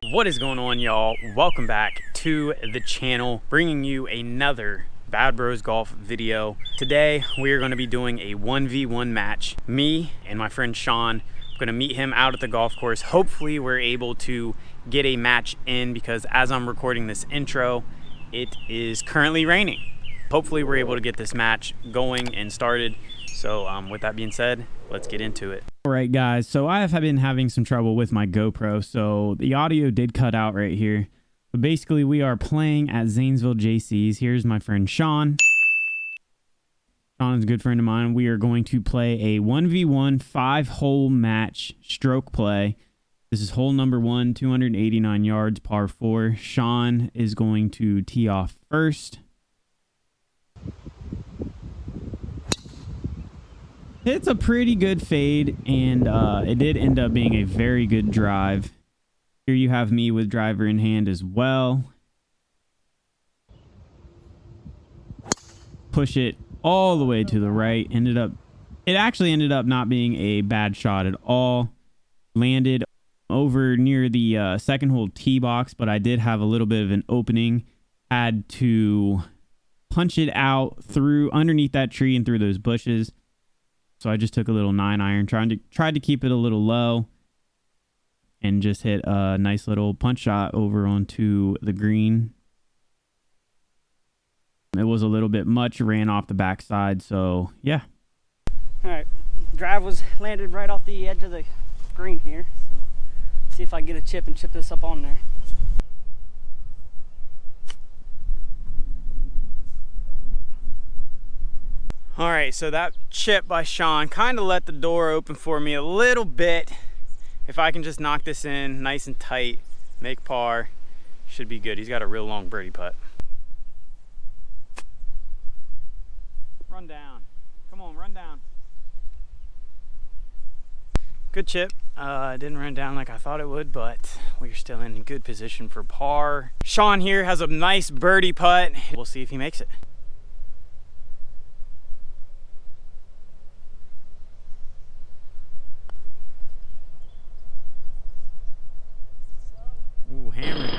What is going on, y'all? Welcome back to the channel, bringing you another Bad Bros Golf video. Today we are going to be doing a 1v1 match. Me and my friend Sean, I'm going to meet him out at the golf course. Hopefully we're able to get a match in, because as I'm recording this intro, it is currently raining. Hopefully we're able to get this match going and started. So with that being said, let's get into it. All right, guys, so I have been having some trouble with my GoPro, so the audio did cut out right here. But basically, we are playing at Zanesville JC's. Here's my friend Sean. Sean is a good friend of mine. We are going to play a 1v1 5-hole match stroke play. This is hole number 1, 289 yards, par 4. Sean is going to tee off first. It's a pretty good fade, and it did end up being a very good drive. Here you have me with driver in hand as well. Push it all the way to the right. It actually ended up not being a bad shot at all. Landed over near the second hole tee box, but I did have a little bit of an opening. Had to punch it out through underneath that tree and through those bushes. So I just took a little 9-iron, tried to keep it a little low, and just hit a nice little punch shot over onto the green. It was a little bit much, ran off the backside, so yeah. All right, drive was landed right off the edge of the green here. So see if I can get a chip and chip this up on there. All right, so that chip by Sean kind of let the door open for me a little bit. If I can just knock this in nice and tight, make par, should be good. He's got a real long birdie putt. Run down. Come on, run down. Good chip. Didn't run down like I thought it would, but we're still in good position for par. Sean here has a nice birdie putt. We'll see if he makes it. Ooh, hammered.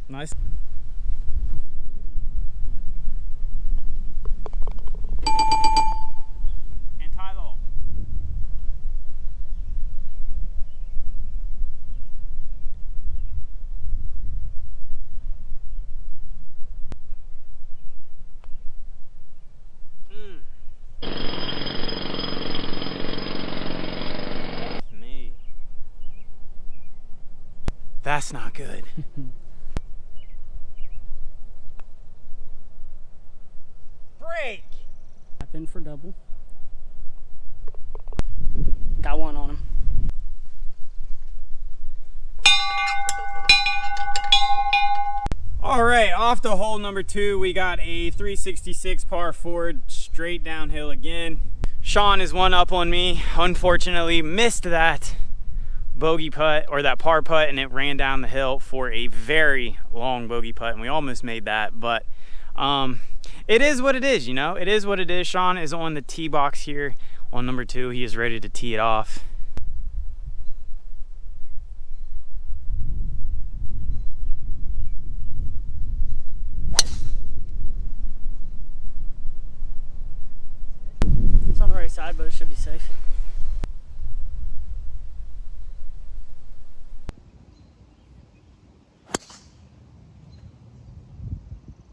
Nice. And tie the hole. Me. That's not good. Break. Tap in for double. Got one on him. All right, off to hole number 2, we got a 366 par 4, straight downhill again. Sean is one up on me. Unfortunately, missed that bogey putt, or that par putt, and it ran down the hill for a very long bogey putt, and we almost made that, but it is what it is, you know? It is what it is. Sean is on the tee box here on number 2. He is ready to tee it off. side, but it should be safe.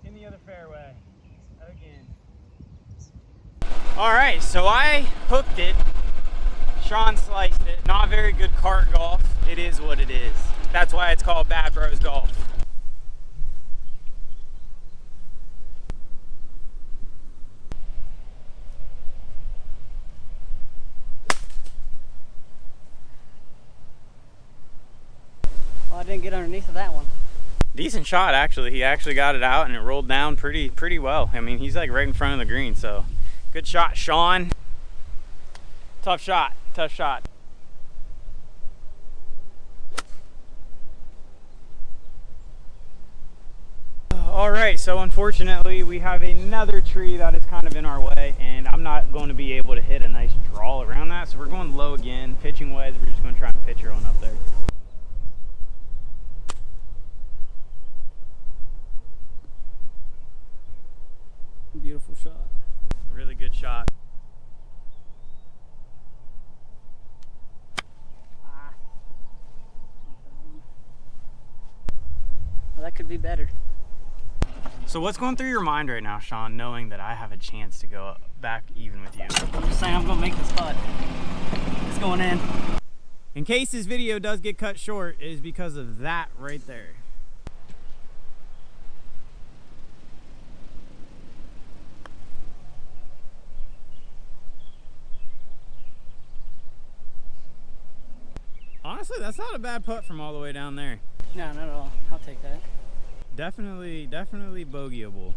In the other fairway again. All right, so I hooked it. Sean sliced it. Not very good cart golf. It is what it is. That's why it's called Bad Bros Golf. Well, I didn't get underneath of that one. Decent shot, actually. He actually got it out and it rolled down pretty well. I mean, he's like right in front of the green, so good shot, Sean. Tough shot, tough shot. All right, so unfortunately we have another tree that is kind of in our way, and I'm not going to be able to hit a nice draw around that, so we're going low again, pitching wedge. We're just going to try and pitch her on up there. Beautiful shot. Really good shot. Well, that could be better. So what's going through your mind right now, Sean, knowing that I have a chance to go back even with you? I'm just saying I'm gonna make this putt. It's going in. In case this video does get cut short, it is because of that right there. Honestly, that's not a bad putt from all the way down there. No, not at all. I'll take that. Definitely bogeyable.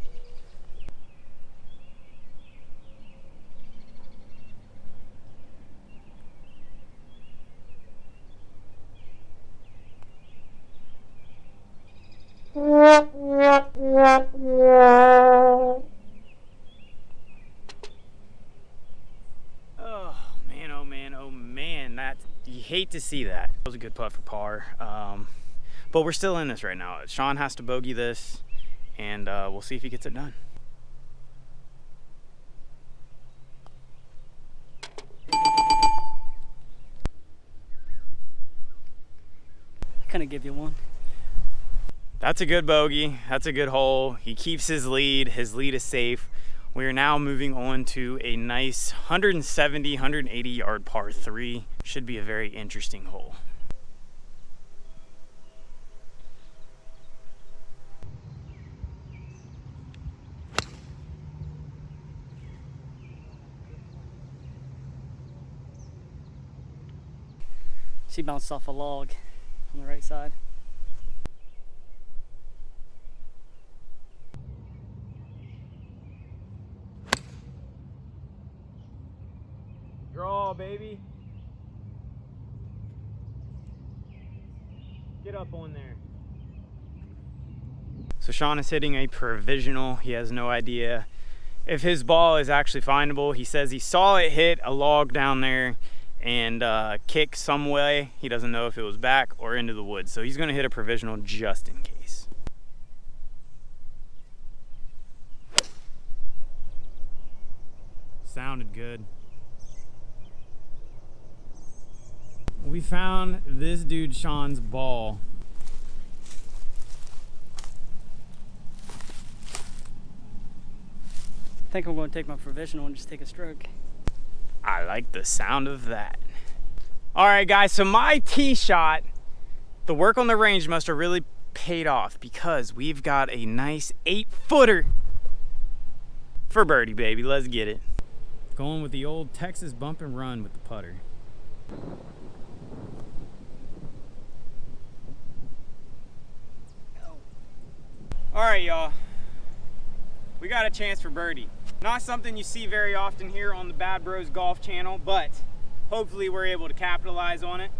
Oh man, that you hate to see that. That was a good putt for par, but we're still in this right now. Sean has to bogey this, and we'll see if he gets it done. Kind of give you one. That's a good bogey. That's a good hole. He keeps his lead. His lead is safe. We are now moving on to a nice 170, 180 yard par 3. Should be a very interesting hole. She bounced off a log on the right side. Draw, baby. Get up on there. So Sean is hitting a provisional. He has no idea if his ball is actually findable. He says he saw it hit a log down there and kick some way. He doesn't know if it was back or into the woods. So he's gonna hit a provisional just in case. Sounded good. We found this dude Sean's ball. I think I'm going to take my provisional and just take a stroke. I like the sound of that. All right, guys, so my tee shot, the work on the range must have really paid off because we've got a nice 8-footer for birdie, baby. Let's get it. Going with the old Texas bump and run with the putter. All right, y'all. We got a chance for birdie. Not something you see very often here on the Bad Bros Golf channel, but hopefully we're able to capitalize on it.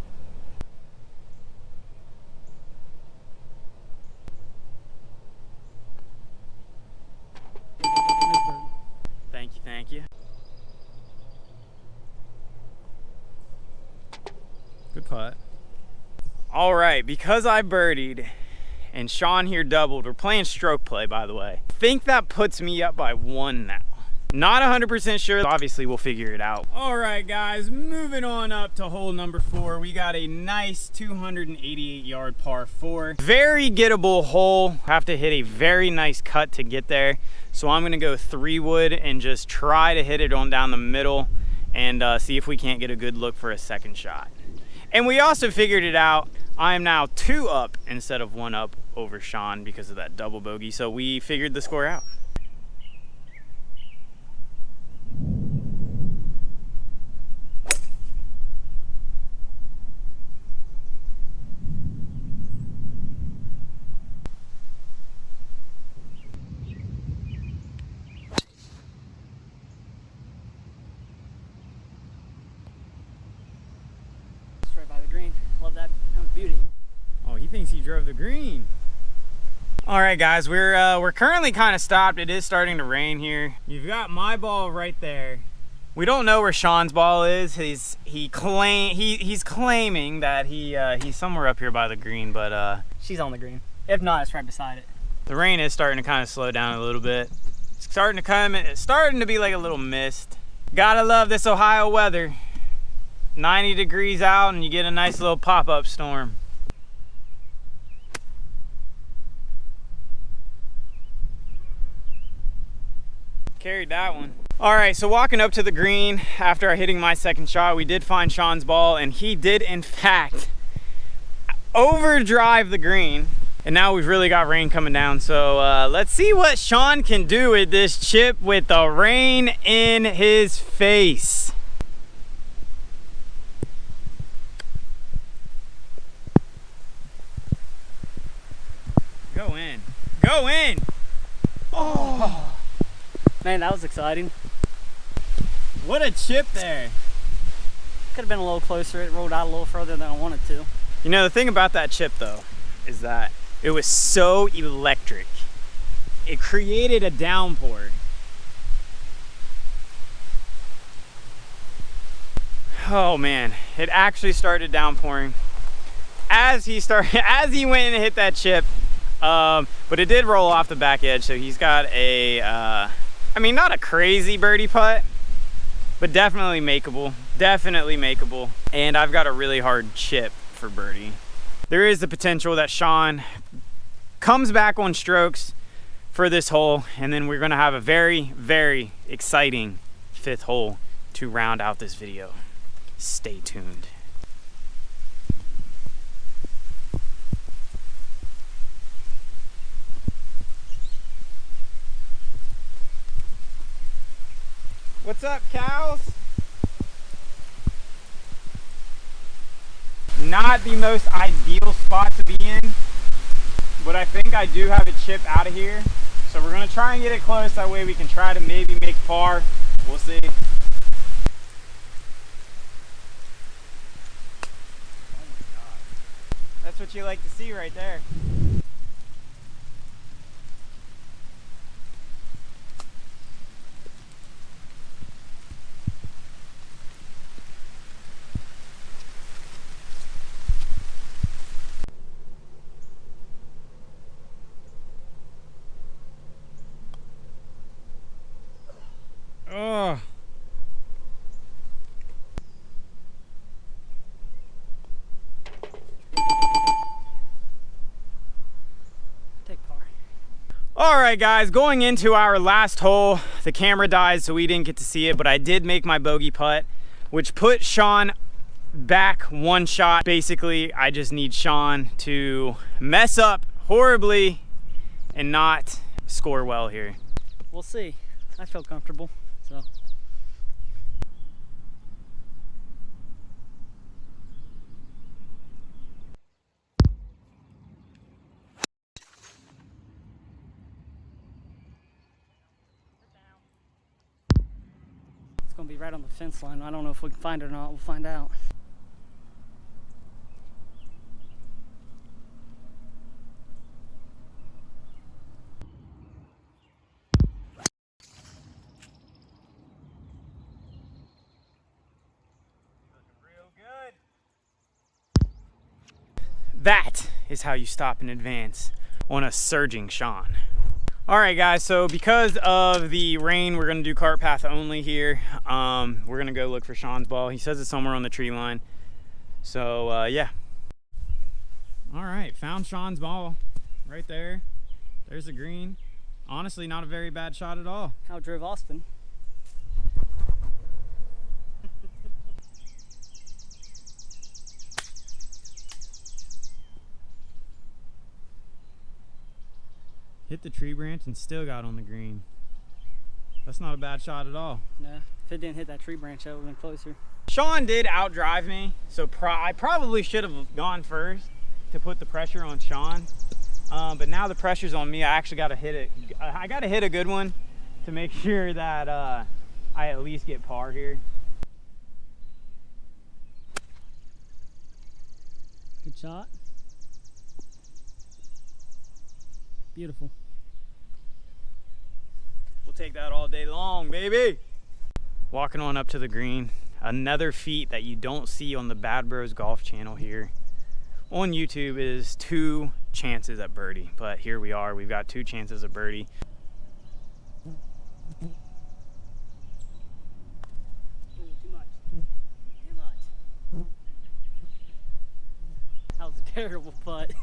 Thank you, thank you. Good putt. All right, because I birdied and Sean here doubled, we're playing stroke play, by the way. I think that puts me up by 1 now. Not 100% sure. Obviously, we'll figure it out. All right, guys, moving on up to hole number 4. We got a nice 288-yard par 4. Very gettable hole. Have to hit a very nice cut to get there. So I'm gonna go 3-wood and just try to hit it on down the middle and see if we can't get a good look for a second shot. And we also figured it out. I am now 2 up instead of 1 up over Sean because of that double bogey. So we figured the score out. By the green. Love that. That was beauty. Oh, he thinks he drove the green. All right, guys, we're currently kind of stopped. It is starting to rain here. You've got my ball right there. We don't know where Sean's ball is. He's claiming that he's somewhere up here by the green, but she's on the green. If not, it's right beside it. The rain is starting to kind of slow down a little bit. It's starting to be like a little mist. Gotta love this Ohio weather. 90 degrees out and you get a nice little pop-up storm. Carried that one. All right, so walking up to the green after hitting my second shot, we did find Sean's ball and he did in fact overdrive the green. And now we've really got rain coming down. So let's see what Sean can do with this chip with the rain in his face. Go in. Go in. Oh. Man, that was exciting. What a chip there. Could have been a little closer. It rolled out a little further than I wanted to. You know, the thing about that chip though, is that it was so electric. It created a downpour. Oh man, it actually started downpouring as he went in and hit that chip. But it did roll off the back edge, so he's got a, I mean, not a crazy birdie putt, but definitely makeable. Definitely makeable. And I've got a really hard chip for birdie. There is the potential that Sean comes back on strokes for this hole, and then we're gonna have a very, very exciting 5th hole to round out this video. Stay tuned. What's up, cows? Not the most ideal spot to be in, but I think I do have a chip out of here. So we're gonna try and get it close, that way we can try to maybe make par. We'll see. Oh my God. That's what you like to see right there. Oh. Take par. All right, guys, going into our last hole, the camera died, so we didn't get to see it, but I did make my bogey putt, which put Sean back 1 shot. Basically, I just need Sean to mess up horribly and not score well here. We'll see. I feel comfortable, so. It's gonna be right on the fence line. I don't know if we can find it or not. We'll find out. That is how you stop in advance on a surging Sean. All right, guys, so because of the rain, we're gonna do cart path only here. We're gonna go look for Sean's ball. He says it's somewhere on the tree line. So, yeah. All right, found Sean's ball right there. There's the green. Honestly, not a very bad shot at all. How drove Austin? Hit the tree branch and still got on the green. That's not a bad shot at all. No, if it didn't hit that tree branch, that would have been closer. Sean did outdrive me, so I probably should have gone first to put the pressure on Sean. But now the pressure's on me. I actually got to hit it. I got to hit a good one to make sure that I at least get par here. Good shot. Beautiful. We'll take that all day long, baby. Walking on up to the green. Another feat that you don't see on the Bad Bros Golf channel here on YouTube is 2 chances at birdie. But here we are. We've got 2 chances at birdie. Ooh, too much. Too much. That was a terrible putt.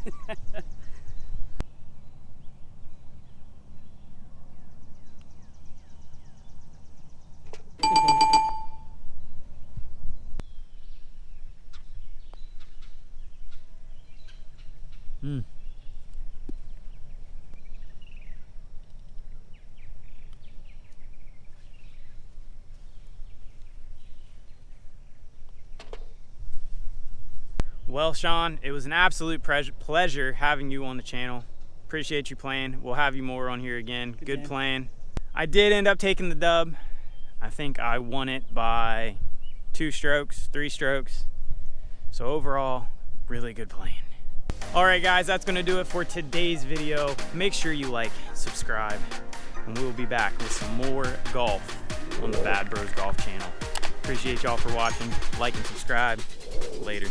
Well, Sean, it was an absolute pleasure having you on the channel. Appreciate you playing. We'll have you more on here again. Good playing. I did end up taking the dub. I think I won it by 2 strokes, 3 strokes. So overall, really good playing. All right, guys, that's gonna do it for today's video. Make sure you like, subscribe, and we'll be back with some more golf on the Bad Bros Golf channel. Appreciate y'all for watching. Like and subscribe. Later.